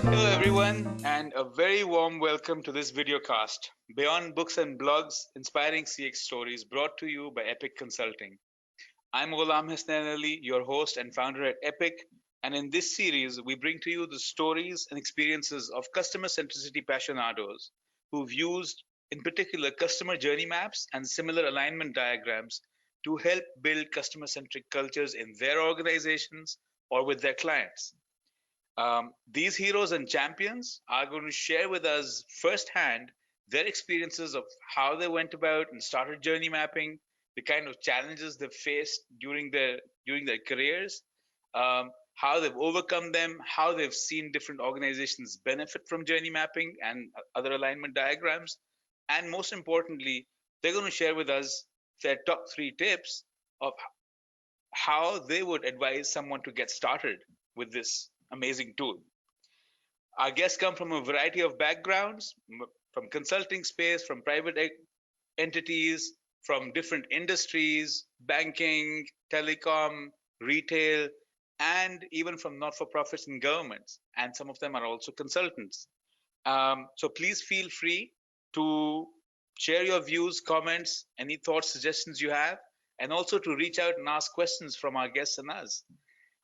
Hello, everyone, and a very warm welcome to this videocast, Beyond Books and Blogs, Inspiring CX Stories, brought to you by Epic Consulting. I'm Ghulam Hasnan Ali, your host and founder at Epic, and in this series, we bring to you the stories and experiences of customer centricity passionados who've used, in particular, customer journey maps and similar alignment diagrams to help build customer centric cultures in their organizations or with their clients. These heroes and champions are going to share with us firsthand their experiences of how they went about and started journey mapping, the kind of challenges they've faced during their careers, how they've overcome them, how they've seen different organizations benefit from journey mapping and other alignment diagrams, and most importantly, they're going to share with us their top three tips of how they would advise someone to get started with this amazing tool. Our guests come from a variety of backgrounds, from consulting space, from private entities, from different industries, banking, telecom, retail, and even from not-for-profits and governments. And some of them are also consultants. So please feel free to share your views, comments, any thoughts, suggestions you have, and also to reach out and ask questions from our guests and us.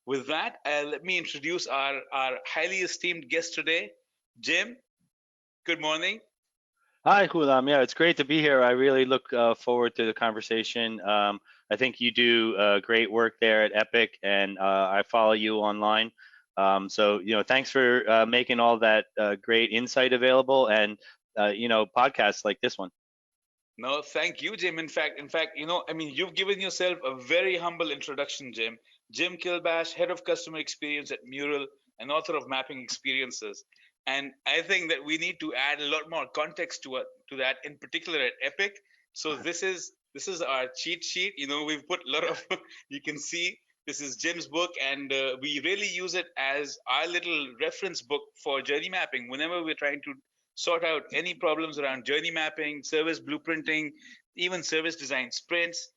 With that, let me introduce our highly esteemed guest today, Jim. Good morning. Hi, Hulam. Yeah, it's great to be here. I really look forward to the conversation. I think you do great work there at Epic, and I follow you online. So, thanks for making all that great insight available, and podcasts like this one. No, thank you, Jim. In fact, I mean, you've given yourself a very humble introduction, Jim. Jim Kalbach, head of customer experience at Mural and author of Mapping Experiences. And I think that we need to add a lot more context to that, in particular at Epic. So this is our cheat sheet. We've put a lot of you can see this is Jim's book, and we really use it as our little reference book for journey mapping whenever we're trying to sort out any problems around journey mapping, service blueprinting, even service design sprints.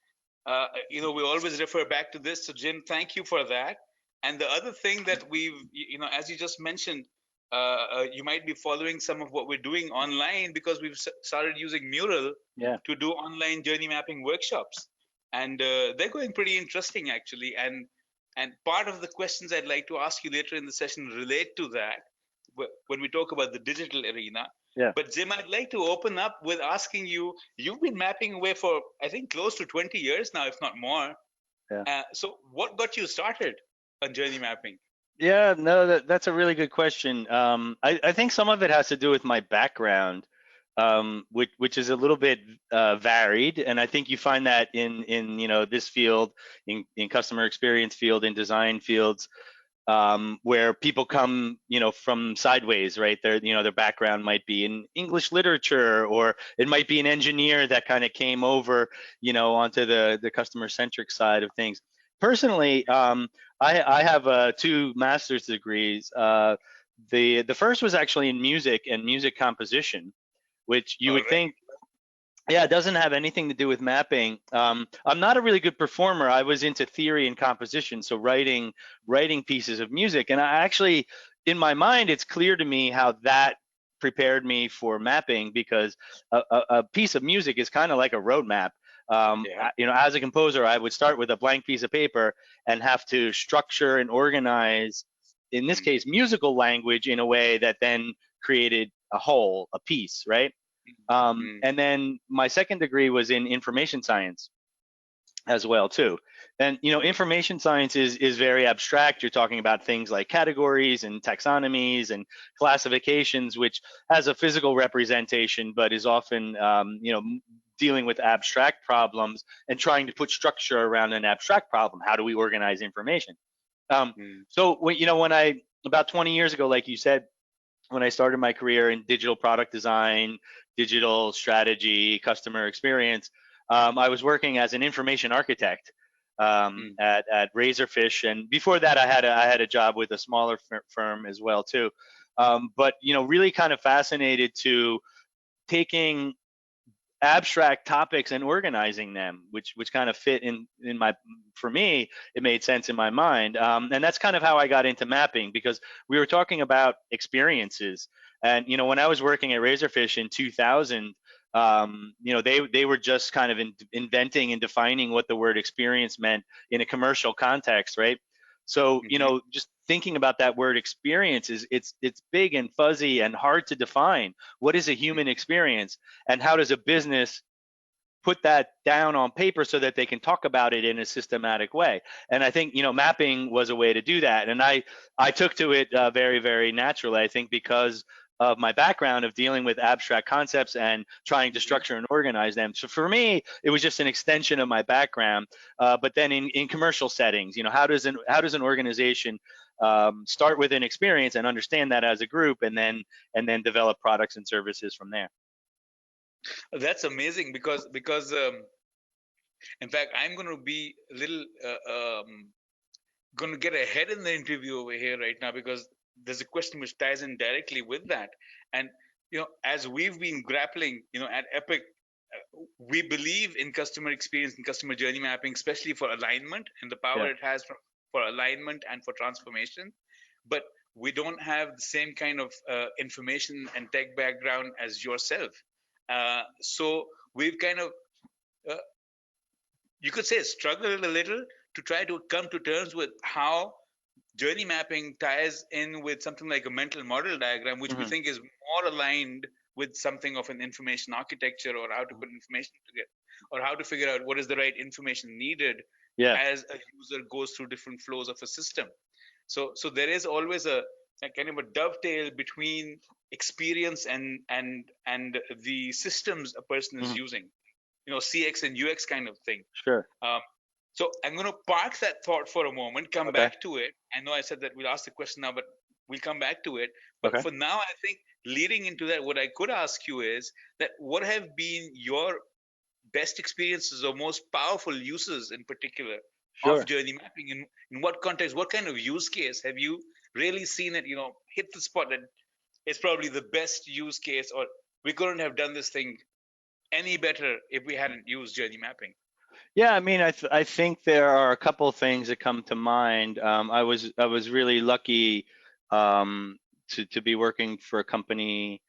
We always refer back to this. So, Jim, thank you for that. And the other thing that as you just mentioned, you might be following some of what we're doing online because we've started using Mural Yeah. to do online journey mapping workshops, and they're going pretty interesting actually. And part of the questions I'd like to ask you later in the session relate to that when we talk about the digital arena. Yeah. But Jim, I'd like to open up with asking you, you've been mapping away for, I think, close to 20 years now, if not more. Yeah. So what got you started on journey mapping? Yeah, no, that's a really good question. I think some of it has to do with my background, which is a little bit varied, and I think you find that in this field, in customer experience field, in design fields, where people come from sideways, right? Their background might be in English literature, or it might be an engineer that kind of came over onto the customer centric side of things. Personally, I have two master's degrees. The first was actually in music and music composition, which you All would right. think, yeah, it doesn't have anything to do with mapping. I'm not a really good performer. I was into theory and composition, so writing pieces of music. And I actually, in my mind, it's clear to me how that prepared me for mapping, because a piece of music is kind of like a roadmap. Yeah. As a composer, I would start with a blank piece of paper and have to structure and organize, in this Mm, case, musical language in a way that then created a whole, a piece, right? mm, And then my second degree was in information science as well too. And information science is very abstract. You're talking about things like categories and taxonomies and classifications, which has a physical representation, but is often dealing with abstract problems and trying to put structure around an abstract problem. How do we organize information? mm, So when I, about 20 years ago, like you said, when I started my career in digital product design, digital strategy, customer experience, I was working as an information architect mm, at Razorfish, and before that, I had a job with a smaller firm as well too. But really kind of fascinated to taking abstract topics and organizing them, which kind of fit in my, for me, it made sense in my mind. And that's kind of how I got into mapping, because we were talking about experiences. And when I was working at Razorfish in 2000, they were just kind of inventing and defining what the word experience meant in a commercial context, right? So Hmm. just thinking about that word experience is it's big and fuzzy and hard to define. What is a human experience, and how does a business put that down on paper so that they can talk about it in a systematic way? And I think mapping was a way to do that, and I took to it very, very naturally. I think because of my background of dealing with abstract concepts and trying to Hmm. structure and organize them. So for me, it was just an extension of my background. But then in commercial settings, how does an organization start with an experience and understand that as a group, and then develop products and services from there? That's amazing because in fact, I'm going to be a little going to get ahead in the interview over here right now, because there's a question which ties in directly with that. And as we've been grappling, at Epic, we believe in customer experience and customer journey mapping, especially for alignment and the power Yeah, it has for alignment and for transformation. But we don't have the same kind of information and tech background as yourself. So we've kind of, uh, you could say, struggled a little to try to come to terms with how journey mapping ties in with something like a mental model diagram, which we hmm, think is more aligned with something of an information architecture, or how to put information together, or how to figure out what is the right information needed yeah, as a user goes through different flows of a system. So there is always a kind of a dovetail between experience and the systems a person is hmm, using, CX and UX kind of thing. sure, um, so I'm going to park that thought for a moment, come okay, back to it. I know I said that we'll ask the question now, but we'll come back to it. But okay, for now, I think leading into that, what I could ask you is that what have been your best experiences or most powerful uses in particular of sure. journey mapping? In what context, what kind of use case have you really seen it, hit the spot that it's probably the best use case, or we couldn't have done this thing any better if we hadn't used journey mapping? Yeah, I mean, I think there are a couple of things that come to mind. I was really lucky to be working for a company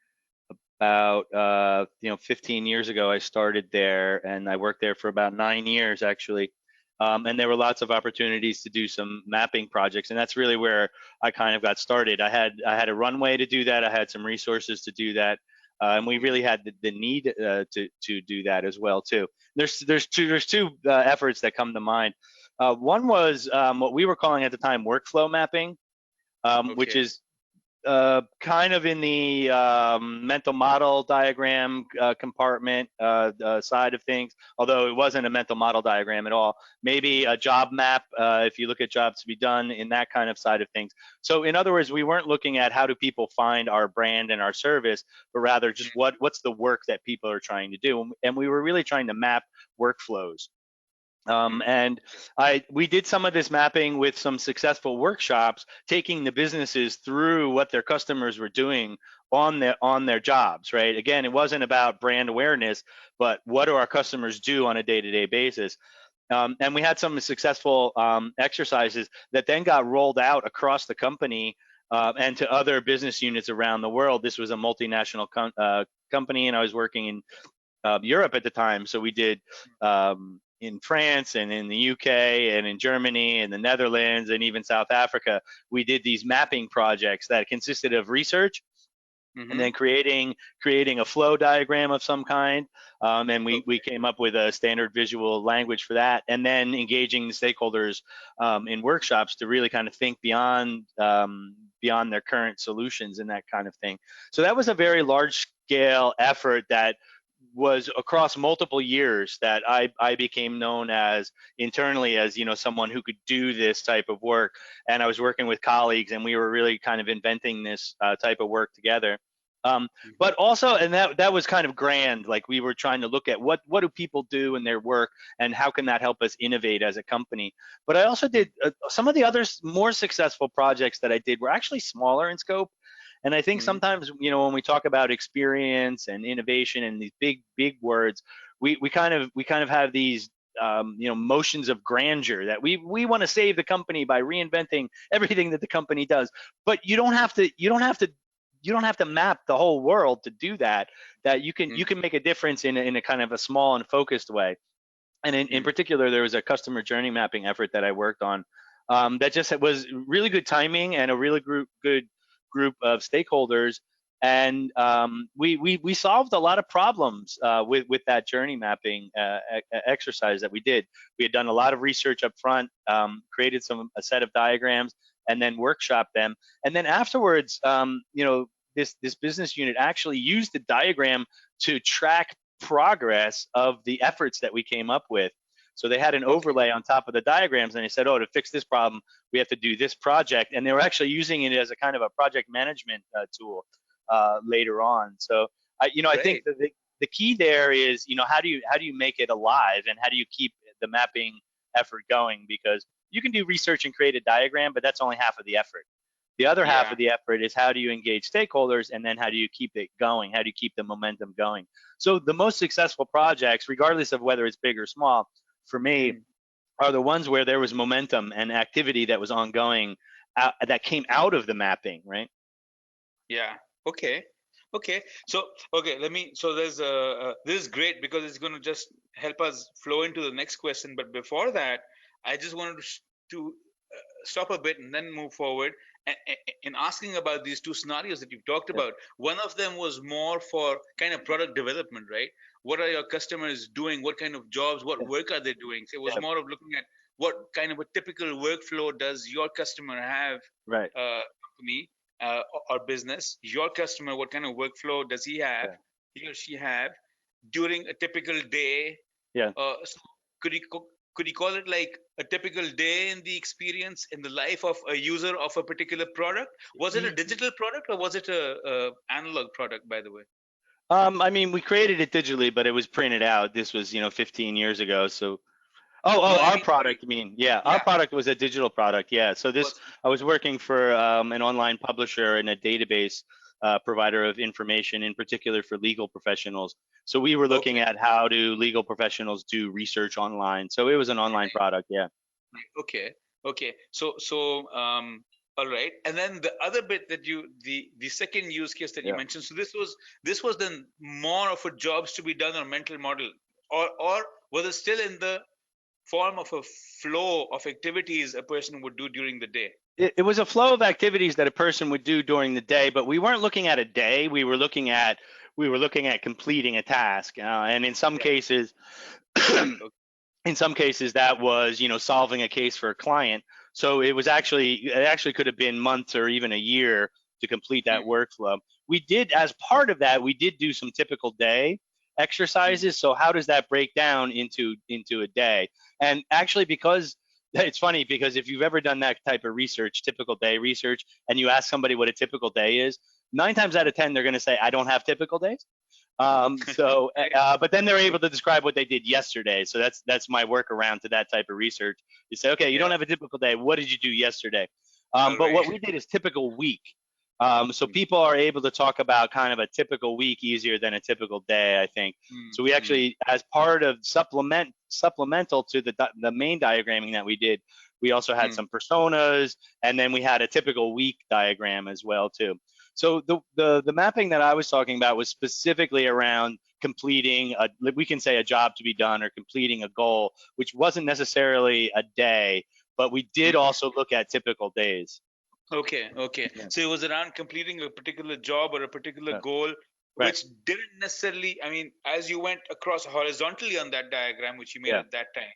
about 15 years ago. I started there, and I worked there for about 9 years actually. And there were lots of opportunities to do some mapping projects, and that's really where I kind of got started. I had a runway to do that. I had some resources to do that, and we really had the need to do that as well too. There's two efforts that come to mind. One was what we were calling at the time workflow mapping, which Okay. is kind of in the mental model diagram compartment side of things, although it wasn't a mental model diagram at all. Maybe a job map, if you look at jobs to be done in that kind of side of things. So in other words, we weren't looking at how do people find our brand and our service, but rather just what's the work that people are trying to do. And we were really trying to map workflows. Mm-hmm. And we did some of this mapping with some successful workshops, taking the businesses through what their customers were doing on their jobs. Right. Again, it wasn't about brand awareness, but what do our customers do on a day-to-day basis? And we had some successful exercises that then got rolled out across the company and to other business units around the world. This was a multinational company, and I was working in Europe at the time. So we did in France and in the UK and in Germany and the Netherlands and even South Africa. We did these mapping projects that consisted of research and Mm-hmm. then creating a flow diagram of some kind. And we Okay. came up with a standard visual language for that, and then engaging the stakeholders in workshops to really kind of think beyond their current solutions and that kind of thing. So that was a very large scale effort that was across multiple years that I became known as internally as someone who could do this type of work. And I was working with colleagues, and we were really kind of inventing this type of work together. Mm-hmm. But also, and that was kind of grand. Like we were trying to look at what do people do in their work, and how can that help us innovate as a company. But I also did some of the other more successful projects that I did were actually smaller in scope, And I think Mm-hmm. sometimes, when we talk about experience and innovation and these big words, we kind of have these motions of grandeur that we want to save the company by reinventing everything that the company does. But you don't have to map the whole world to do that. That you can make a difference in a kind of a small and focused way. And in particular, there was a customer journey mapping effort that I worked on, that just was really good timing and a really good group of stakeholders. And we solved a lot of problems with that journey mapping exercise that we did. We had done a lot of research up front, created a set of diagrams, and then workshopped them. And then afterwards, this business unit actually used the diagram to track progress of the efforts that we came up with. So they had an Okay. overlay on top of the diagrams, and they said, "Oh, to fix this problem, we have to do this project." And they were actually using it as a kind of a project management tool later on. So I think Great. that the key there is, how do you make it alive, and how do you keep the mapping effort going? Because you can do research and create a diagram, but that's only half of the effort. The other half Yeah. of the effort is how do you engage stakeholders, and then how do you keep it going? How do you keep the momentum going? So the most successful projects, regardless of whether it's big or small, for me, Mm. are the ones where there was momentum and activity that was ongoing, that came out of the mapping, right? Yeah. Okay. Okay. So okay, let me. So this is great because it's going to just help us flow into the next question. But before that, I just wanted to stop a bit and then move forward. In asking about these two scenarios that you've talked Yeah, about, one of them was more for kind of product development, right? What are your customers doing? What kind of jobs? What yeah, work are they doing? So it was yeah, more of looking at what kind of a typical workflow does your customer have, right. company, or business. Your customer, what kind of workflow does Yeah, he or she have during a typical day? yeah. So could you could you call it like a typical day in the experience in the life of a user of a particular product? Was it a Y- digital product or was it a analog product, by the way? I mean, we created it digitally, but it was printed out. This was, 15 years ago. So, oh, No, I our mean, sorry. product, you mean? Yeah, our Yeah. product was a digital product. Yeah. So Was I was working for an online publisher and a database provider of information, in particular for legal professionals. So we were looking okay. at how do legal professionals do research online. So it was an online product. Yeah. Okay. Okay. All right. And then the other bit that the second use case that you Yeah. mentioned. So this was then more of a jobs to be done or mental model, or was it still in the form of a flow of activities a person would do during the day? It was a flow of activities that a person would do during the day, but we weren't looking at a day. We were looking at completing a task, and in some Right. cases, Okay. in some cases that was, solving a case for a client. So it actually could have been months or even a year to complete that Hmm. workflow. We did, as part of that, we did do some typical day Hmm. exercises. So how does that break down into a day? And actually, because it's funny, because if you've ever done that type of research, typical day research, and you ask somebody what a typical day is, 9 times out of 10 they're going to say, I don't have typical days. But then they're able to describe what they did yesterday. So that's my workaround to that type of research. You say, okay, you Yeah. don't have a typical day. What did you do yesterday? All But right. what we did is typical week. So Hmm. people are able to talk about kind of a typical week easier than a typical day, I think. Hmm. So we Hmm. actually, as part of supplemental to the main diagramming that we did, we also had Hmm. some personas, and then we had a typical week diagram as well too. So the mapping that I was talking about was specifically around completing we can say a job to be done or completing a goal, which wasn't necessarily a day, but we did Hmm. also look at typical days. Okay, okay. Yeah, So it was around completing a particular job or a particular yeah, goal, right. which didn't necessarily, I mean, as you went across horizontally on that diagram, which you made Yeah. at that time,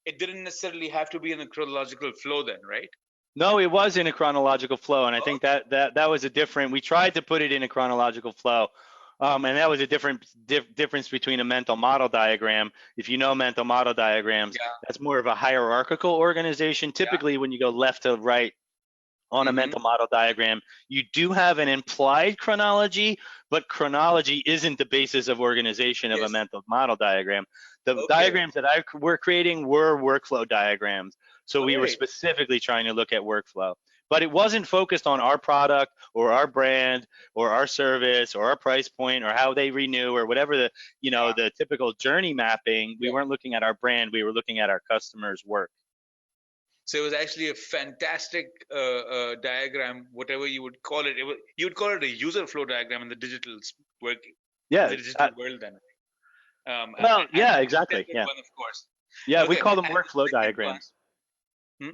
it didn't necessarily have to be in a chronological flow then, right? No, it was in a chronological flow, and I think Okay. that was a different. We tried to put it in a chronological flow, and that was a difference between a mental model diagram. If you know mental model diagrams, Yeah, that's more of a hierarchical organization. yeah. Typically, when you go left to right on a Mm-hmm. mental model diagram, you do have an implied chronology, but chronology isn't the basis of organization of a Yes. mental model diagram. The Okay. diagrams that we're creating were workflow diagrams. So All we were right. specifically trying to look at workflow. but it wasn't focused on our product or our brand or our service or our price point or how they renew or whatever the, the typical journey mapping. We Yeah. weren't looking at our brand, we were looking at our customers' work. So it was actually a fantastic diagram, whatever you would call it. You would call it a user flow diagram in the digital work, in Yeah. the digital world then. Well, And yeah, a exactly. detailed Yeah. one, of course. Yeah, we Okay, call them and the workflow second one, diagrams.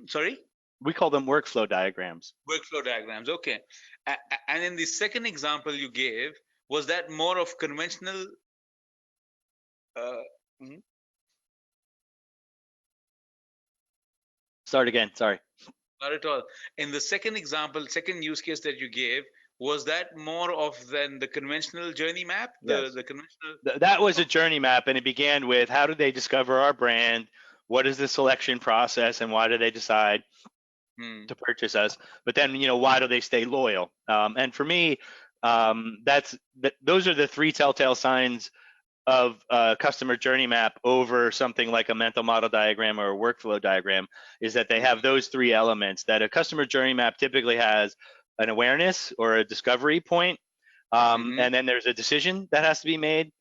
sorry, We call them workflow diagrams. workflow diagrams. Okay, and in the second example you gave, was that more of conventional? Uh, mhm. Start again. Sorry. Not at all. In the second example, second use case that you gave, was that more of than the conventional journey map? Yes. The conventional. That was a Okay. journey map, and it began with how did they discover our brand? What is the selection process, and why do they decide Hmm. to purchase us? But then, why do they stay loyal? And for me, those are the three telltale signs of a customer journey map over something like a mental model diagram or a workflow diagram, is that they have Hmm. those three elements. That a customer journey map typically has an awareness or a discovery point, Hmm. and then there's a decision that has to be made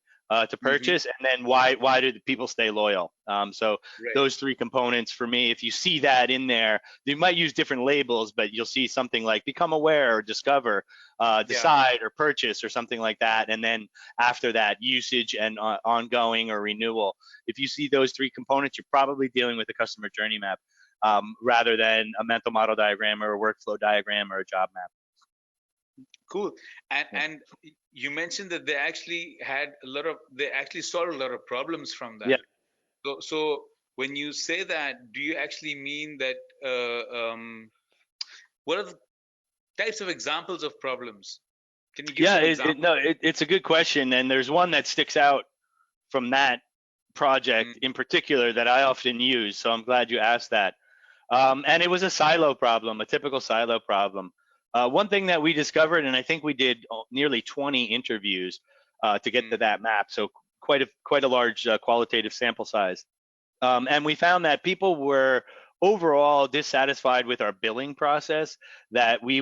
to Hmm. purchase, and then why do people stay loyal? So Right. those three components for me, if you see that in there, you might use different labels, but you'll see something like become aware or discover, Yeah. decide or purchase or something like that, and then after that, usage and ongoing or renewal. If you see those three components, you're probably dealing with a customer journey map, rather than a mental model diagram or a workflow diagram or a job map. Cool. And Yeah. and you mentioned that they actually solved a lot of problems from Yeah. that. So when you say that, do you actually mean that what are the types of examples of problems? Can you give Yeah, some examples? no, it's a good question, and there's one that sticks out from that Mm, project in particular that I often use. So I'm glad you asked that. And it was a silo problem, a typical silo problem. One thing that we discovered, and I think we did nearly 20 interviews to get to mm, that map, so quite a large qualitative sample size. And we found that people were overall dissatisfied with our billing process, that we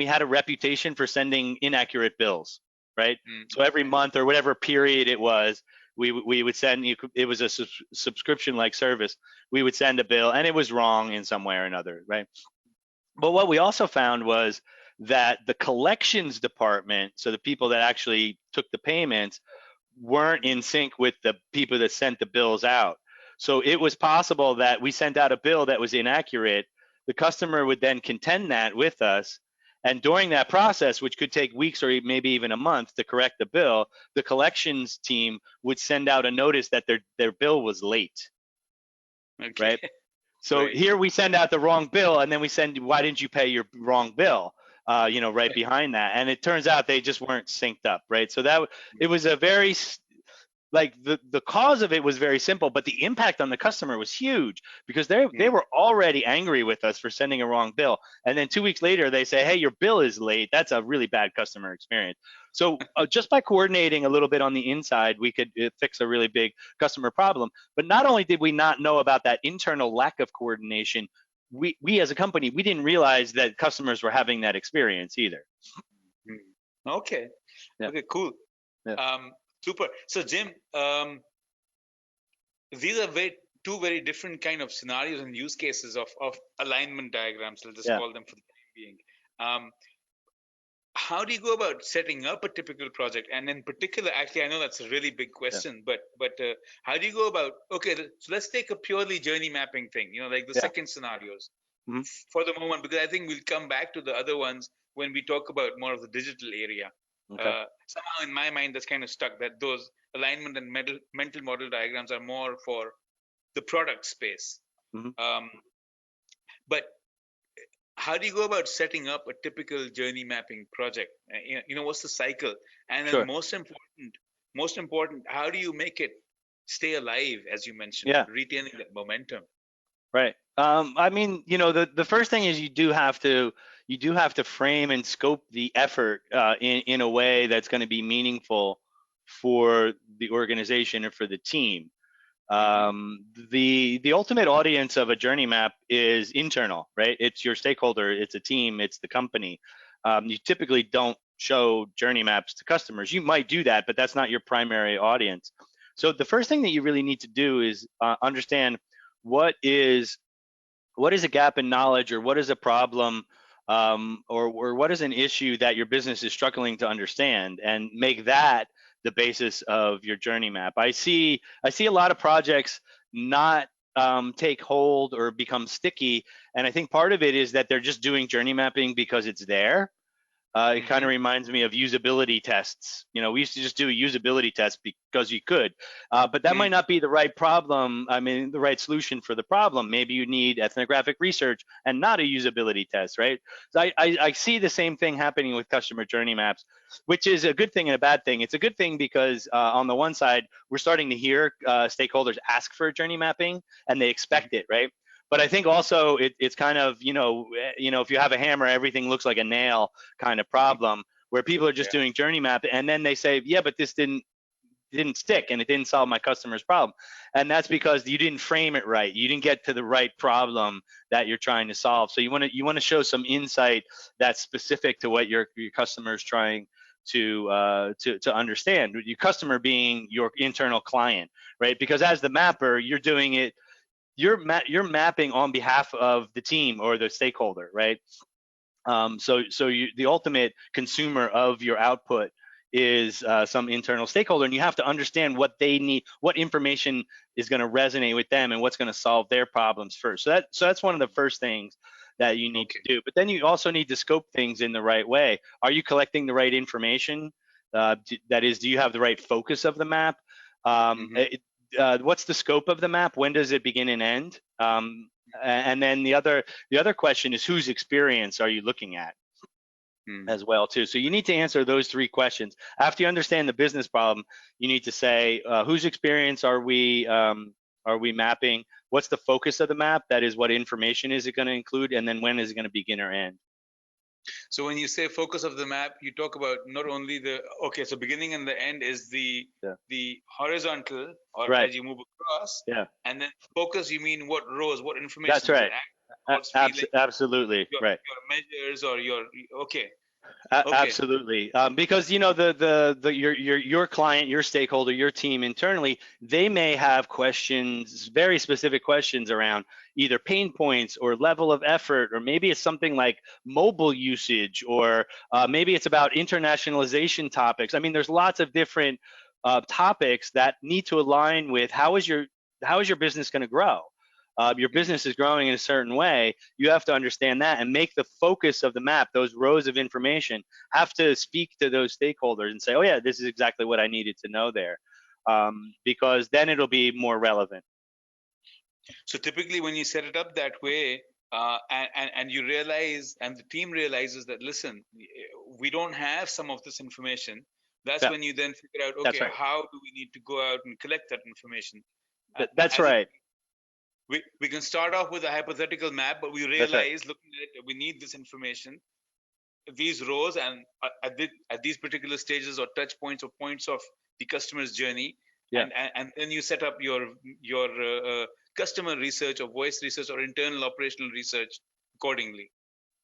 had a reputation for sending inaccurate bills, right? So every okay. month or whatever period it was, we would send you, it was a subscription like service. We would send a bill and it was wrong in some way or another, right? But what we also found was that the collections department, so the people that actually took the payments, weren't Mm, in sync with the people that sent the bills out. So it was possible that we sent out a bill that was inaccurate. The customer would then contend that with us. And during that process, which could take weeks or maybe even a month to correct the bill, the collections team would send out a notice that their bill was late, okay. right? So Right. here we send out the wrong bill, and then we send, why didn't you pay your wrong bill? Right behind that, and it turns out they just weren't synced up, right? So it was a very, like, the cause of it was very simple, but the impact on the customer was huge because they Mm, were already angry with us for sending a wrong bill, and then 2 weeks later they say, hey, your bill is late. That's a really bad customer experience. So just by coordinating a little bit on the inside, we could fix a really big customer problem. But not only did we not know about that internal lack of coordination, we as a company, we didn't realize that customers were having that experience either. mm. Okay. Yeah. Okay. Cool. Yeah. Um, Super. So Jim, these are two very different kind of scenarios and use cases of alignment diagrams. Let's just Yeah. call them for the time being. Um, how do you go about setting up a typical project? And in particular, actually, I know that's a really big Yeah. question, but how do you go about? Okay, so let's take a purely journey mapping thing. Like the Yeah. second scenarios Mhm. for the moment, because I think we'll come back to the other ones when we talk about more of the digital area. Okay. Somehow, in my mind, that's kind of stuck that those alignment and mental model diagrams are more for the product space. Mhm. Um, but how do you go about setting up a typical journey mapping project? What's the cycle? And then Sure. most important, how do you make it stay alive, as you mentioned, Yeah. retaining that momentum? Right. I mean, the first thing is you do have to frame and scope the effort in a way that's going to be meaningful for the organization or for the team. Mm-hmm. The ultimate audience of a journey map is internal, right? It's your stakeholder, it's a team, it's the company. You typically don't show journey maps to customers. You might do that, but that's not your primary audience. So the first thing that you really need to do is understand what is what is a gap in knowledge, or what is a problem, or what is an issue that your business is struggling to understand, and make that the basis of your journey map. I see a lot of projects not take hold or become sticky, and I think part of it is that they're just doing journey mapping because it's there. It kind Mm-hmm. of reminds me of usability tests. We used to just do a usability test because you could, but that might not be the right problem. I mean, the right solution for the problem. Maybe you need ethnographic research and not a usability test, right? So I see the same thing happening with customer journey maps, which is a good thing and a bad thing. It's a good thing because on the one side, we're starting to hear stakeholders ask for journey mapping and they Mm-hmm. expect it, right? But I think also it's kind of, if you have a hammer, everything looks like a nail kind of problem, where people are just Yeah. doing journey map and then they say, yeah, but this didn't stick and it didn't solve my customer's problem. And that's because you didn't frame it right. You didn't get to the right problem that you're trying to solve. So you want to show some insight that's specific to what your customer is trying to understand. Your customer being your internal client, right? Because as the mapper, you're doing it, you're mapping on behalf of the team or the stakeholder, right? The ultimate consumer of your output is some internal stakeholder, and you have to understand what they need, what information is going to resonate with them, and what's going to solve their problems first. So that's one of the first things that you need to Okay. do. But then you also need to scope things in the right way. Are you collecting the right information? That is, do you have the right focus of the map? Mm-hmm. What's the scope of the map? When does it begin and end? And then the other question is, whose experience are you looking at Mm. as well too? So you need to answer those three questions. After you understand the business problem, you need to say, whose experience are we mapping? What's the focus of the map? That is, what information is it going to include? And then when is it going to begin or end? So when you say focus of the map, you talk about not only the okay, so beginning and the end is Yeah. the horizontal or Right. as you move across, Yeah. and then focus you mean what rows, what That's information is it? right. Thoughts, feeling, Absolutely your right. measures or your okay, okay, Absolutely, because your client, your stakeholder, your team internally, they may have questions, very specific questions around either pain points or level of effort, or maybe it's something like mobile usage, or maybe it's about internationalization topics. I mean, there's lots of different topics that need to align with how is your business going to grow. Your mm, business is growing in a certain way. You have to understand that and make the focus of the map, those rows of information, have to speak to those stakeholders and say, oh yeah, this is exactly what I needed to know there, because then it'll be more relevant. so typically when you set it up that way, and you realize and the team realizes that listen, we don't have some of this information. That's Yeah, when you then figure out that's okay, right. how do we need to go out and collect that information? That's As in, right. we can start off with a hypothetical map, but we That's right. realize looking at it that we need this information, these rows, and at these particular stages or touch points or points of the customer's journey, Yeah. and then you set up your customer research or voice research or internal operational research accordingly.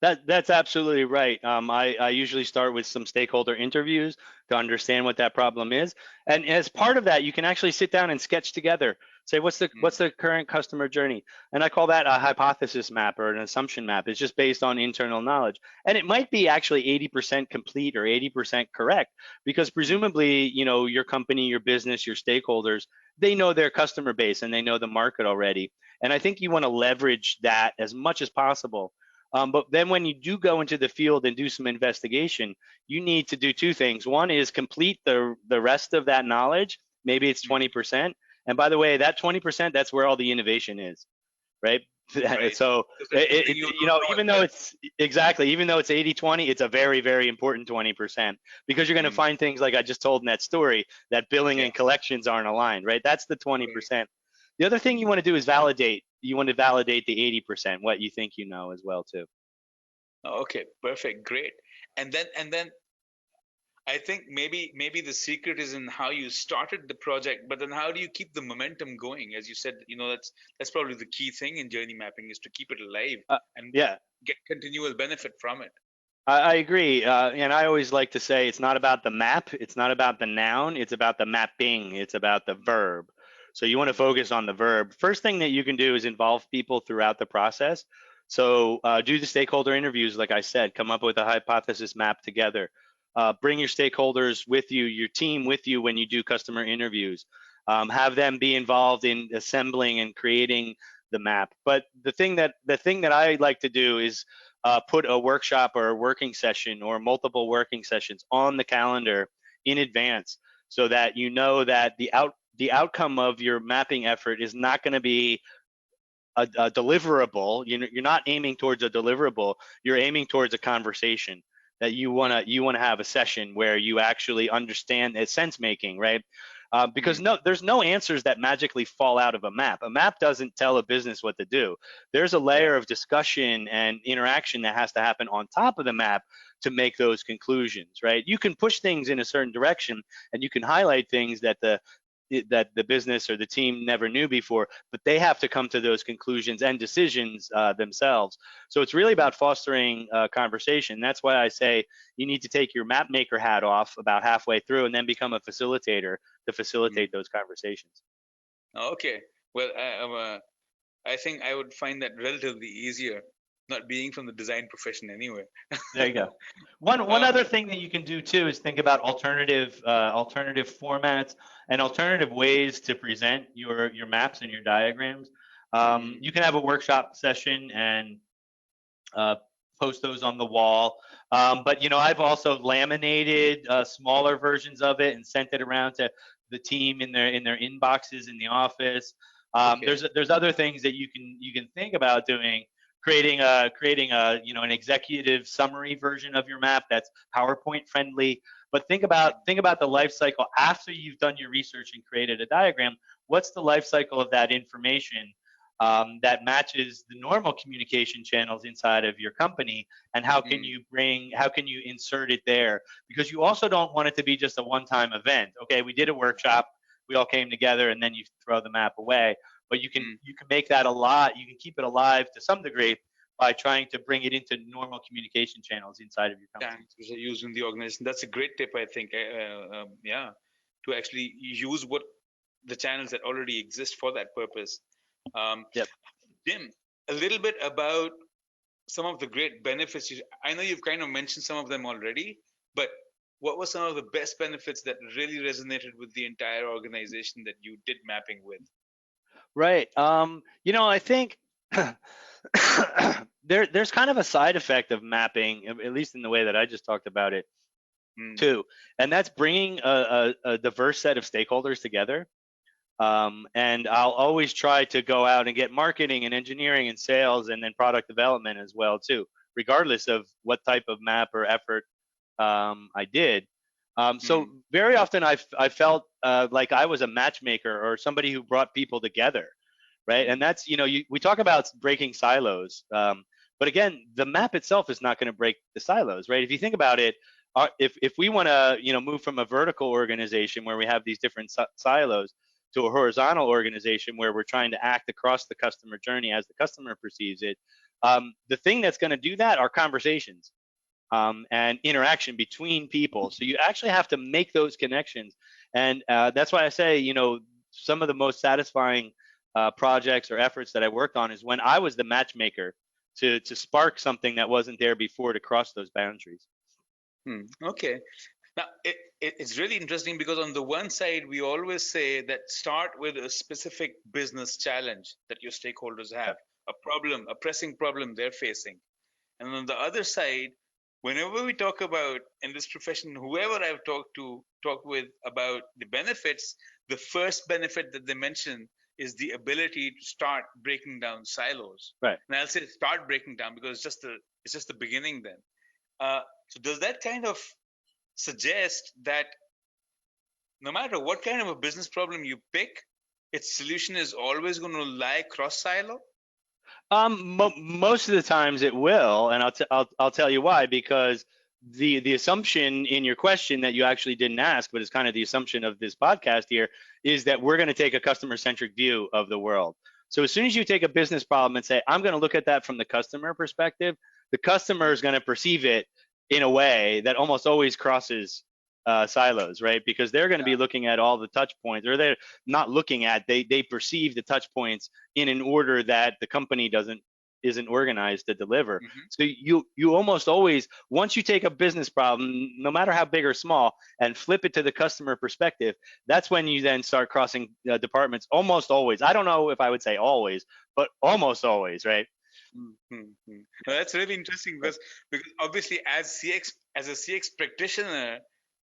That's absolutely right. I usually start with some stakeholder interviews to understand what that problem is, and as part of that, you can actually sit down and sketch together. Say, what's Mm, the current customer journey, and I call that a hypothesis map or an assumption map. It's just based on internal knowledge, and it might be actually 80% complete or 80% correct, because mm, presumably, your company, your business, your stakeholders, they know their customer base and they know the market already, and I think you want to leverage that as much as possible. But then when you do go into the field and do some investigation, you need to do two things. One is complete the rest of that knowledge. Maybe it's mm. 20%. And by the way, that 20%, that's where all the innovation is, right? Right, So, because that's something you don't know even as though well. it's exactly, even though it's 80-20, it's a very, very important 20%, because you're going to Mm, find things like I just told in that story, that billing yeah, and collections aren't aligned, right? That's the right. 20%. The other thing you want to do is validate. You want to validate the 80%, what you think you know as well too. Okay, perfect, great. And then I think maybe the secret is in how you started the project, but then how do you keep the momentum going? As you said, that's probably the key thing in journey mapping, is to keep it alive Uh, and yeah, get continual benefit from it. I agree. And I always like to say it's not about the map, it's not about the noun, it's about the mapping, it's about the verb. So you want to focus on the verb. First thing that you can do is involve people throughout the process. So do the stakeholder interviews, like I said, come up with a hypothesis map together. Bring your stakeholders with you, your team with you when you do customer interviews. Have them be involved in assembling and creating the map. But the thing that I like to do is put a workshop or a working session or multiple working sessions on the calendar in advance, so that you know that the outcome of your mapping effort is not going to be a deliverable. You're not aiming towards a deliverable. You're aiming towards a conversation, that you want to have a session where you actually understand it's sense making, right? Because Mm, there's no answers that magically fall out of a map. A map doesn't tell a business what to do. There's a yeah. layer of discussion and interaction that has to happen on top of the map to make those conclusions, right? You can push things in a certain direction, and you can highlight things that the business or the team never knew before, but they have to come to those conclusions and decisions themselves. So it's really Mm, about fostering conversation. That's why I say you need to take your map maker hat off about halfway through and then become a facilitator to mm. facilitate those conversations. Okay. Well, I think I would find that relatively easier, not being from the design profession anyway. There you go. One um, other thing that you can do too is think about alternative formats and alternative ways to present your maps and your diagrams. mm, You can have a workshop session and uh, post those on the wall. But I've also laminated smaller versions of it and sent it around to the team in their inboxes in the office. okay. There's other things that you can think about doing. Creating a an executive summary version of your map that's PowerPoint friendly. But think about the life cycle after you've done your research and created a diagram. What's the life cycle of that information that matches the normal communication channels inside of your company, and Mm, how can you insert it there, because you also don't want it to be just a one-time event. Okay, we did a workshop, we all came together, and then you throw the map away. But you can mm. you can make that a lot, you can keep it alive to some degree by trying to bring it into normal communication channels inside of your company. Channels which are used in the organization. That's a great tip, I think. Yeah, to actually use what the channels that already exist for that purpose. Um, Yep. Jim, a little bit about some of the great benefits. I know you've kind of mentioned some of them already, but what were some of the best benefits that really resonated with the entire organization that you did mapping with? Right. I think there's kind of a side effect of mapping, at least in the way that I just talked about it Mm, too, and that's bringing a diverse set of stakeholders together. And I'll always try to go out and get marketing and engineering and sales and then product development as well too, regardless of what type of map or effort I did. So mm, very often I felt like I was a matchmaker or somebody who brought people together, right? And mm, that's we talk about breaking silos, but again, the map itself is not going to break the silos, right? If you think about it, if we want to move from a vertical organization where we have these different silos to a horizontal organization where we're trying to act across the customer journey as the customer perceives it, the thing that's going to do that are conversations and interaction between people. So you actually have to make those connections, and that's why I say, some of the most satisfying projects or efforts that I worked on is when I was the matchmaker to spark something that wasn't there before to cross those boundaries. mm. Okay. Now, it's really interesting because on the one side, we always say that start with a specific business challenge that your stakeholders Yeah. have, a problem, a pressing problem they're facing. And on the other side, whenever we talk about in this profession, whoever I've talked with about the benefits, the first benefit that they mention is the ability to start breaking down silos. Right. And I'll say start breaking down because it's just the beginning then. So does that kind of suggest that no matter what kind of a business problem you pick, its solution is always going to lie cross silo? Most of the times it will, and I'll tell you why. Because the assumption in your question that you actually didn't ask, but it's kind of the assumption of this podcast here, is that we're going to take a customer-centric view of the world. So as soon as you take a business problem and say, I'm going to look at that from the customer perspective, the customer is going to perceive it in a way that almost always crosses silos, right? Because they're going to be looking at all the touch points, or they're not looking at, they perceive the touch points in an order that the company isn't organized to deliver. Mm-hmm. So you almost always, once you take a business problem, no matter how big or small, and flip it to the customer perspective, that's when you then start crossing departments. Almost always. I don't know if I would say always, but almost always, right? Mm-hmm. Well, that's really interesting because obviously as a CX practitioner,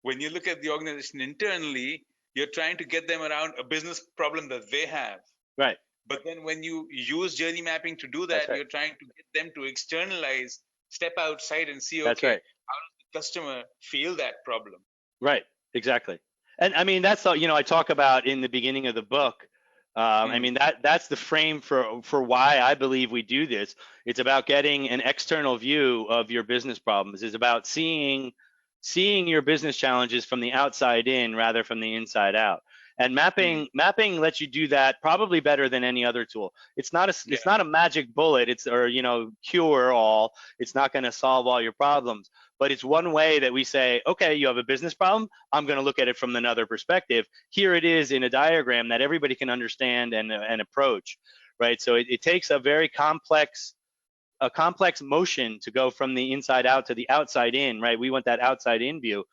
when you look at the organization internally, you're trying to get them around a business problem that they have. Right. But then when you use journey mapping to do That's that, right. you're trying to get them to externalize, step outside and see, That's okay, right. how does the customer feel that problem? Right. Exactly. And I mean, that's all, I talk about in the beginning of the book. I Mm, mean, that's the frame for why I believe we do this. It's about getting an external view of your business problems. It's about seeing your business challenges from the outside in rather from the inside out. And mm, mapping lets you do that probably better than any other tool. It's not yeah. a magic bullet. It's, or cure all. It's not going to solve all your problems. But it's one way that we say, okay, you have a business problem. I'm going to look at it from another perspective. Here it is in a diagram that everybody can understand and approach, right? So it takes a very complex motion to go from the inside out to the outside in, right? We want that outside in view.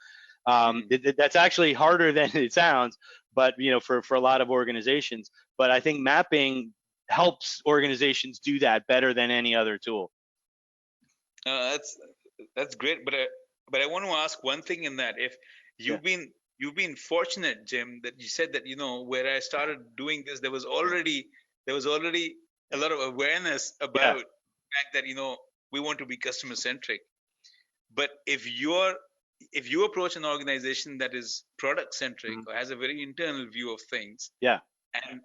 Mm. That's actually harder than it sounds, but for a lot of organizations. But I think mapping helps organizations do that better than any other tool. Uh, that's that's great, but I want to ask one thing in that. If Yeah. you've been fortunate, Jim, that you said that where I started doing this, there was already a lot of awareness Yeah. about the fact that we want to be customer centric. But if you approach an organization that is product centric Mhm. or has a very internal view of things, Yeah. and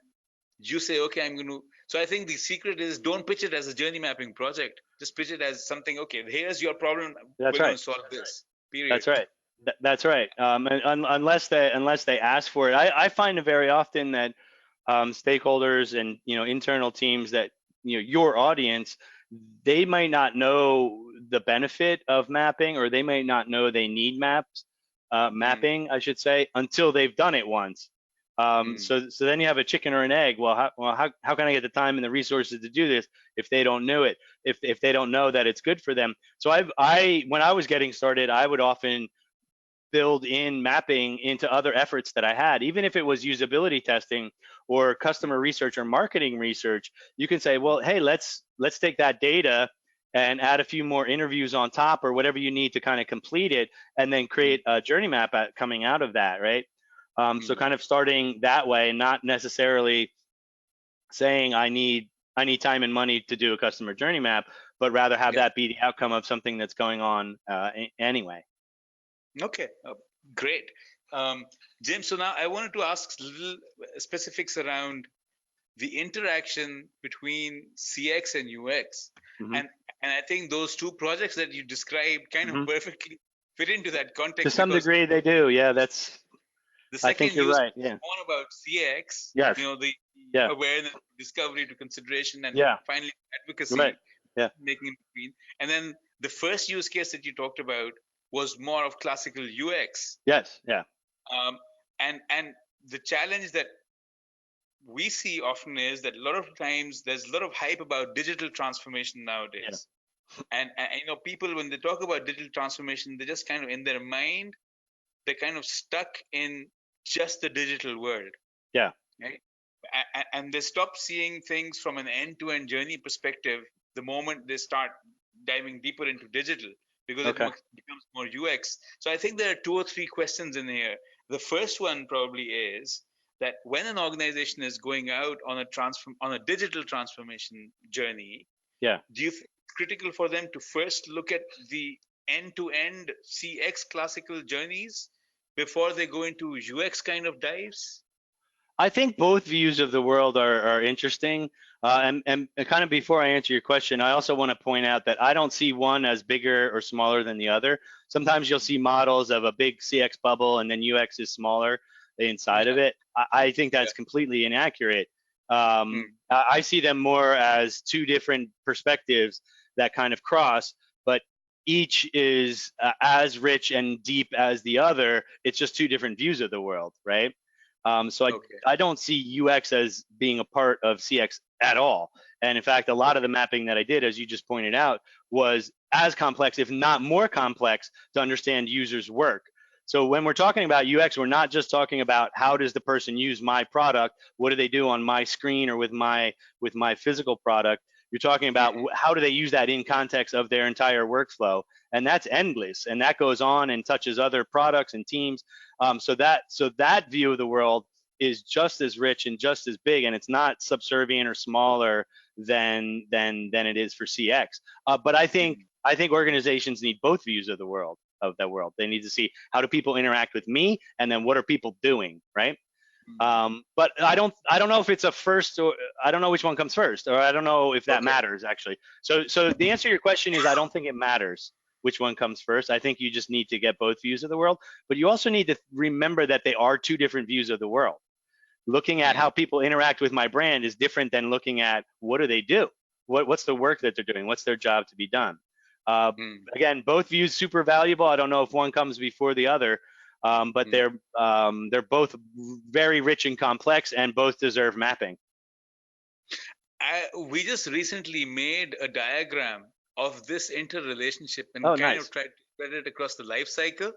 you say, okay, I'm going to. So I think the secret is don't pitch it as a journey mapping project. Just pitch it as something. Okay, here's your problem. That's We're going right. to solve this. Period. That's right. That's right. And unless they ask for it, I find it very often that stakeholders and internal teams that your audience, they might not know the benefit of mapping, or they might not know they need Mm, mapping, I should say, until they've done it once. mm, So then you have a chicken or an egg. Well, how can I get the time and the resources to do this if they don't know it? If they don't know that it's good for them. So when I was getting started, I would often build in mapping into other efforts that I had, even if it was usability testing or customer research or marketing research. You can say, well, hey, let's take that data and add a few more interviews on top, or whatever you need to kind of complete it, and then mm, create a journey map coming out of that, right? So mm. kind of starting that way, not necessarily saying I need time and money to do a customer journey map, but rather have Yeah. that be the outcome of something that's going on anyway. Okay. Great. Um, Jim. So now I wanted to ask little specifics around the interaction between CX and UX, Hmm. and I think those two projects that you described kind of Hmm. perfectly fit into that To context some because degree, they do. Yeah, the I think second you're you right. spoke Yeah. more about CX, Yes. the Yeah. awareness, discovery to consideration, and Yeah. finally Right. advocacy Yeah. making in between. And then the first use case that you talked about was more of classical UX. Yes. Yeah. Um, and the challenge that we see often is that a lot of times there's a lot of hype about digital transformation Yeah. nowadays. And people when they talk about digital transformation, they just kind of in their mind they're kind of stuck in just the digital world, Yeah. right? And they stop seeing things from an end-to-end journey perspective the moment they start diving deeper into digital, because it Okay. becomes more UX. So I think there are two or three questions in here. The first one probably is that when an organization is going out on a digital transformation journey, Yeah. do you think it's critical for them to first look at the end-to-end CX classical journeys before they go into UX kind of dives? I think both views of the world are interesting. And kind of before I answer your question, I also want to point out that I don't see one as bigger or smaller than the other. Sometimes you'll see models of a big CX bubble and then UX is smaller inside of Yeah, it. I think yeah. that's completely inaccurate. Mm, I see them more as two different perspectives that kind of cross, but each is as rich and deep as the other. It's just two different views of the world, right? So okay. I don't see UX as being a part of CX at all. And in fact, a lot of the mapping that I did, as you just pointed out, was as complex, if not more complex, to understand users' work. So when we're talking about UX, we're not just talking about how does the person use my product, what do they do on my screen or with my physical product. You're talking about Hmm. how do they use that in context of their entire workflow, and that's endless, and that goes on and touches other products and teams. So that view of the world is just as rich and just as big, and it's not subservient or smaller than it is for CX. But Hmm. I think organizations need both views of the world of that world. They need to see how do people interact with me, and then what are people doing, right? Hmm. But I don't know if it's a first, or I don't know which one comes first, or I don't know if that Okay. matters actually. So the answer to your question is I don't think it matters which one comes first. I think you just need to get both views of the world, but you also need to remember that they are two different views of the world. Looking at Hmm. how people interact with my brand is different than looking at what do they do, what's the work that they're doing, what's their job to be done. Uh, Hmm. Again, both views super valuable. I don't know if one comes before the other, but Hmm. they're both very rich and complex, and both deserve mapping. We just recently made a diagram of this interrelationship and Oh, kind of nice. tried to spread it across the life cycle.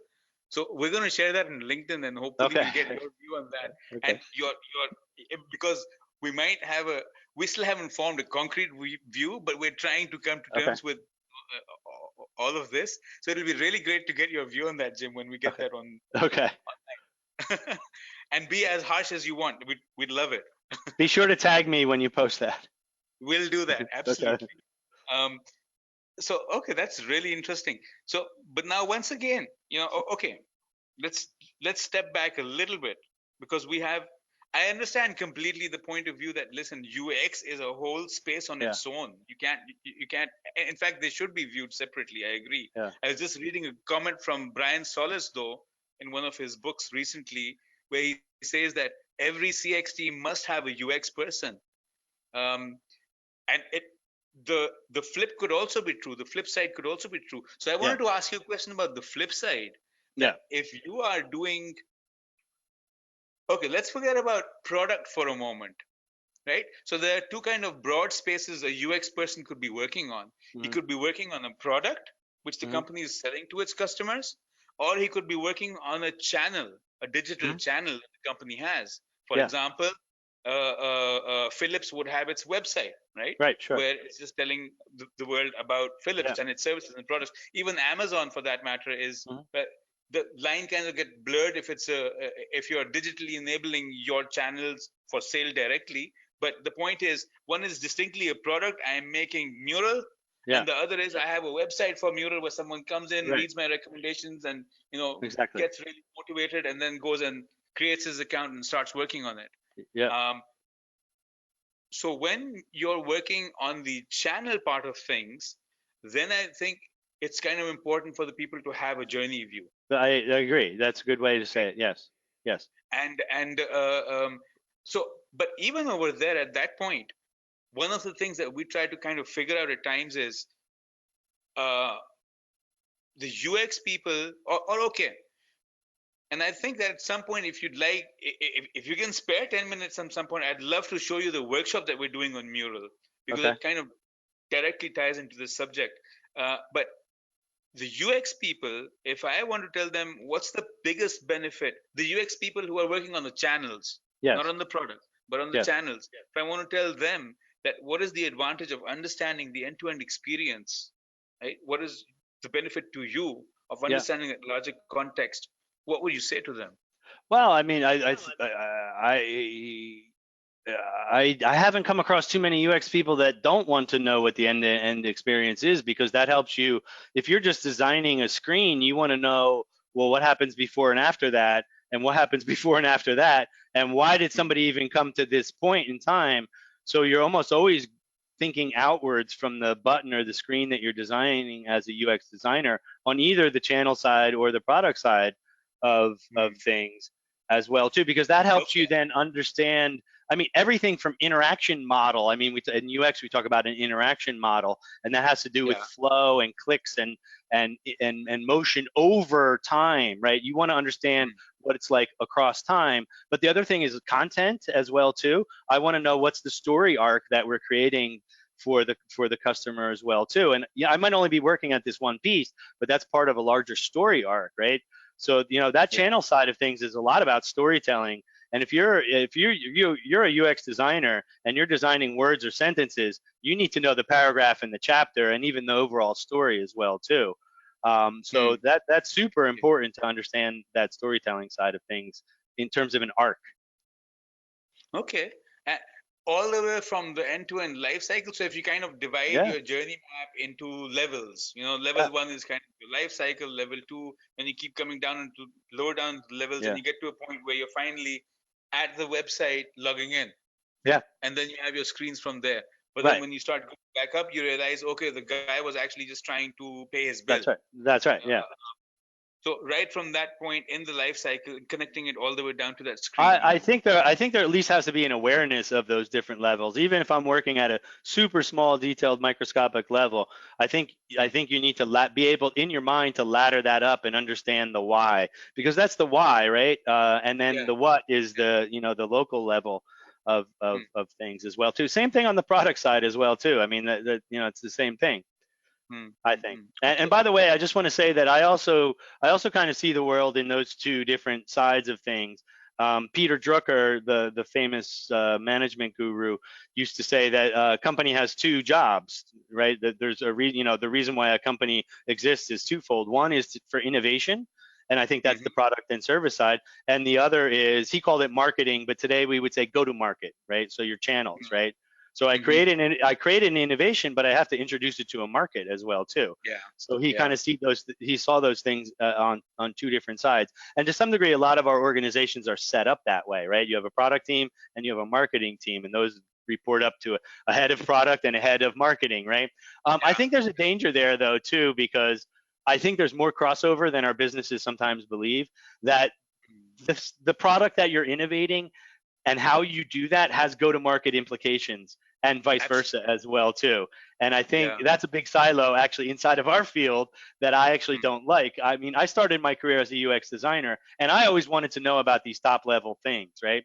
So we're going to share that in LinkedIn, and hopefully Okay. we'll get your view on that. Okay. And because we might have we still haven't formed a concrete view, but we're trying to come to Okay. terms with all of this. So it'll be really great to get your view on that, Jim, when we get Okay. that on. Okay. And be as harsh as you want. We'd love it. Be sure to tag me when you post that. We'll do that. Okay. Absolutely. Um, so okay, that's really interesting. So but now once again, okay, let's let's step back a little bit, because I understand completely the point of view that, listen, UX is a whole space on Yeah. its own. You can't, in fact, they should be viewed separately. I agree. Yeah. I was just reading a comment from Brian Solis, though, in one of his books recently, where he says that every CX team must have a UX person. um, and the flip could also be true. The flip side could also be true. So I Yeah. wanted to ask you a question about the flip side, that Yeah. if you are doing, okay, let's forget about product for a moment, right? So there are two kind of broad spaces a UX person could be working on. He Hmm. could be working on a product which the Hmm. company is selling to its customers, or he could be working on a channel, a digital Hmm. channel that the company has. For Yeah. example, Philips would have its website, right, Right. Sure. where it's just telling the world about Yeah. Philips and its services and products. Even Amazon, for that matter, is, Hmm. the line kind of get blurred if if you're digitally enabling your channels for sale directly. But the point is, one is distinctly a product. I am making Mural, Yeah. and the other is I have a website for Mural where someone comes in, Right. reads my recommendations, and Exactly. gets really motivated, and then goes and creates his account and starts working on it. Yeah. Um, so when you're working on the channel part of things, then I think it's kind of important for the people to have a journey view. I agree. That's a good way to say it. Yes. Yes. And so, but even over there at that point, one of the things that we try to kind of figure out at times is, uh, the UX people, or okay. And I think that at some point, if you'd like, if you can spare 10 minutes at some point, I'd love to show you the workshop that we're doing on Mural, because Okay. it kind of directly ties into this subject. But the UX people, if I want to tell them what's the biggest benefit, the UX people who are working on the channels, not Yes. on the product, but on the Yes. channels, if I want to tell them that what is the advantage of understanding the end-to-end experience, right? What is the benefit to you of Yeah. understanding that larger context? What would you say to them? Well, I mean, I haven't come across too many UX people that don't want to know what the end-to-end experience is, because that helps you. If you're just designing a screen, you want to know, well, what happens before and after that, and what happens before and after that, and why did mm, somebody even come to this point in time. So you're almost always thinking outwards from the button or the screen that you're designing as a UX designer on either the channel side or the product side of mm. things as well too, because that helps you Okay. then understand. I mean, everything from interaction model. I mean, in UX we talk about an interaction model, and that has to do with Yeah. flow and clicks and motion over time, right? You want to understand Mm, what it's like across time. But the other thing is content as well too. I want to know what's the story arc that we're creating for the customer as well too. And yeah, I might only be working at this one piece, but that's part of a larger story arc, right? So that yeah. channel side of things is a lot about storytelling. And if you're a UX designer and you're designing words or sentences, you need to know the paragraph and the chapter and even the overall story as well too. So Mm, that's super okay. important to understand that storytelling side of things in terms of an arc. Okay. Uh, all the way from the end-to-end life cycle. So if you kind of divide Yeah, your journey map into levels, yeah, level one is kind of your life cycle, level two, and you keep coming down into lower down the levels, and yeah, you get to a point where you're finally at the website logging in, yeah. and then you have your screens from there. But then Right. when you start going back up, you realize, okay, the guy was actually just trying to pay his bill. That's right. That's right. Yeah. So right from that point in the life cycle, connecting it all the way down to that screen, I think there at least has to be an awareness of those different levels. Even if I'm working at a super small, detailed, microscopic level, I think I Mm, think you need to be able in your mind to ladder that up and understand the why, because that's the why, right? And then yeah, the what is the local level of, mm, things as well too. Same thing on the product side as well too. I mean, it's the same thing. I think. And okay, by the way, I just want to say that I also kind of see the world in those two different sides of things. Peter Drucker, the famous management guru, used to say that a company has two jobs, right? That there's the reason why a company exists is twofold. One is for innovation, and I think that's the hmm, product and service side, and the other is he called it marketing, but today we would say go to market, right? So your channels, right? So hmm, I create an innovation, but I have to introduce it to a market as well too. yeah, So he yeah, kind of he saw those things on two different sides, and to some degree, a lot of our organizations are set up that way, right? You have a product team and you have a marketing team, and those report up to a head of product and a head of marketing, right? I think there's a danger there though too, because I think there's more crossover than our businesses sometimes believe. That the product that you're innovating and how you do that has go to market implications and vice versa absolutely, as well too. And I think yeah, that's a big silo actually inside of our field that I actually mm, don't like. I mean, I started my career as a UX designer and I always wanted to know about these top level things, right?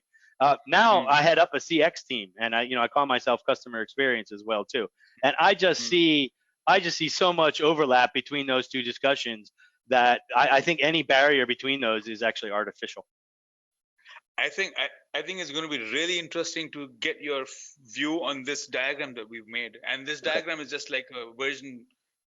Now mm, I head up a CX team and I call myself customer experience as well too. And mm. I just see so much overlap between those two discussions that I think any barrier between those is actually artificial. I think it's going to be really interesting to get your view on this diagram that we've made. And this Okay. diagram is just like a version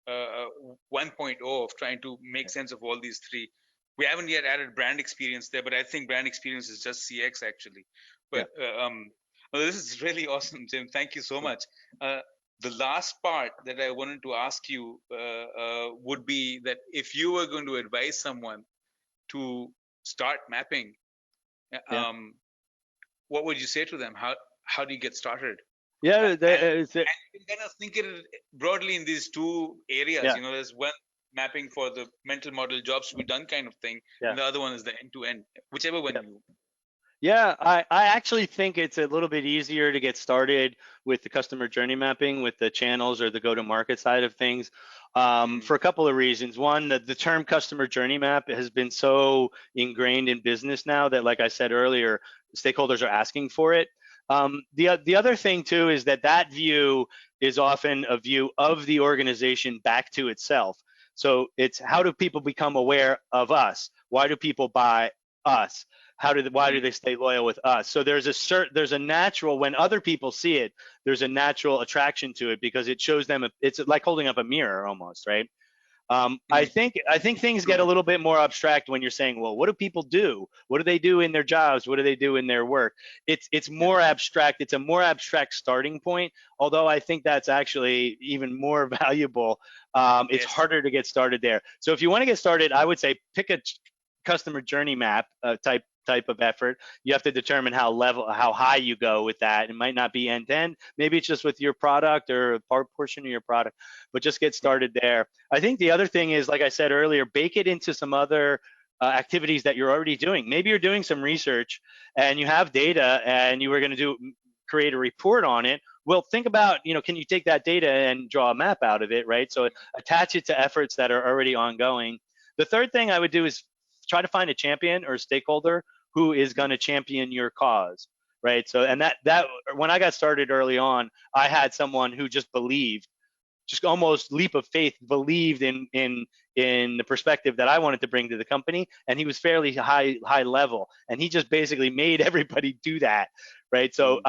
1.0 of trying to make sense of all these three. We haven't yet added brand experience there, but I think brand experience is just CX actually. Yeah. But well, this is really awesome, Jim. Thank you so Cool. much. The last part that I wanted to ask you would be that if you were going to advise someone to start mapping, Yeah. um, what would you say to them? How do you get started? Yeah. And you can kind of think it broadly in these two areas. Yeah. There's one mapping for the mental model jobs to be done kind of thing, Yeah. and the other one is the end to end, whichever one Yeah. you. Yeah, I actually think it's a little bit easier to get started with the customer journey mapping with the channels or the go-to-market side of things, Mm, for a couple of reasons. One, the term customer journey map has been so ingrained in business now that, like I said earlier, stakeholders are asking for it. The other thing too is that view is often a view of the organization back to itself. So it's how do people become aware of us? Why do people buy us? Why do mm, they stay loyal with us? So there's a natural, when other people see it, there's a natural attraction to it because it shows them it's like holding up a mirror almost, right? I mm, think things get a true. little bit more abstract when you're saying, well, what do people do? What do they do in their jobs? What do they do in their work? It's Yeah. more abstract. It's a more abstract starting point. Although I think that's actually even more valuable. It's Yes. harder to get started there. So if you want to get started, I would say customer journey map type of effort. You have to determine how high you go with that. It might not be end to end. Maybe it's just with your product or a portion of your product, but just get started there. I think the other thing is, like I said earlier, bake it into some other activities that you're already doing. Maybe you're doing some research and you have data and you were going to create a report on it. Well, think about, can you take that data and draw a map out of it, right? So attach it to efforts that are already ongoing. The third thing I would do is try to find a champion or a stakeholder who is going to champion your cause, right? So, and that when I got started early on, I had someone who just believed, just almost leap of faith, believed in the perspective that I wanted to bring to the company, and he was fairly high level, and he just basically made everybody do that, right? So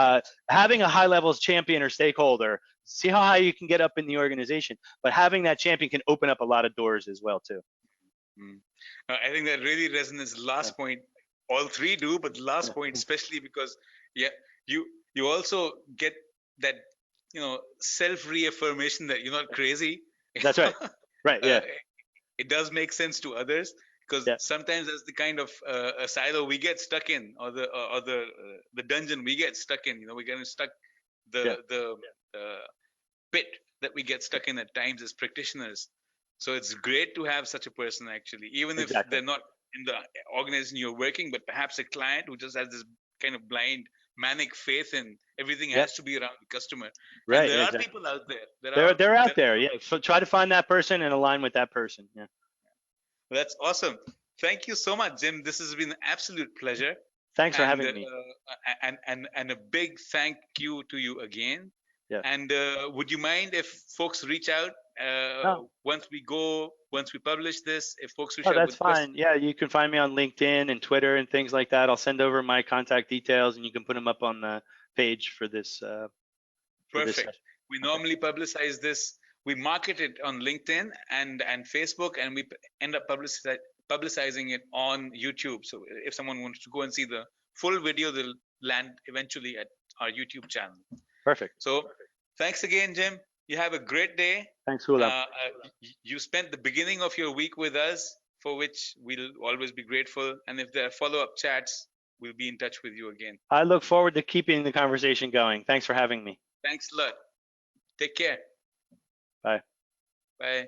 having a high level champion or stakeholder, see how high you can get up in the organization, but having that champion can open up a lot of doors as well too. I think that really resonates. Last point, all three do, but the last point especially, because you also get that self-reaffirmation that you're not crazy. That's right. Right. Yeah. It does make sense to others, because sometimes that's the kind of a silo we get stuck in, or the dungeon we get stuck in. We get stuck the pit that we get stuck in at times as practitioners. So it's great to have such a person, actually, even if they're not in the organization you're working, but perhaps a client who just has this kind of blind, manic faith in everything has to be around the customer. Right. And there are people out there. They're out there. Yeah. So try to find that person and align with that person. Yeah. That's awesome. Thank you so much, Jim. This has been an absolute pleasure. Thanks for having me. And a big thank you to you again. Yeah. And would you mind if folks reach out once we publish this? If folks reach out, that's fine. Yeah, you can find me on LinkedIn and Twitter and things like that. I'll send over my contact details, and you can put them up on the page for this. Perfect. We normally publicize this. We market it on LinkedIn and Facebook, and we end up publicizing it on YouTube. So if someone wants to go and see the full video, they'll land eventually at our YouTube channel. Perfect. So thanks again, Jim. You have a great day. Thanks, Hula. You spent the beginning of your week with us, for which we'll always be grateful. And if there are follow-up chats, we'll be in touch with you again. I look forward to keeping the conversation going. Thanks for having me. Thanks a lot. Take care. Bye. Bye.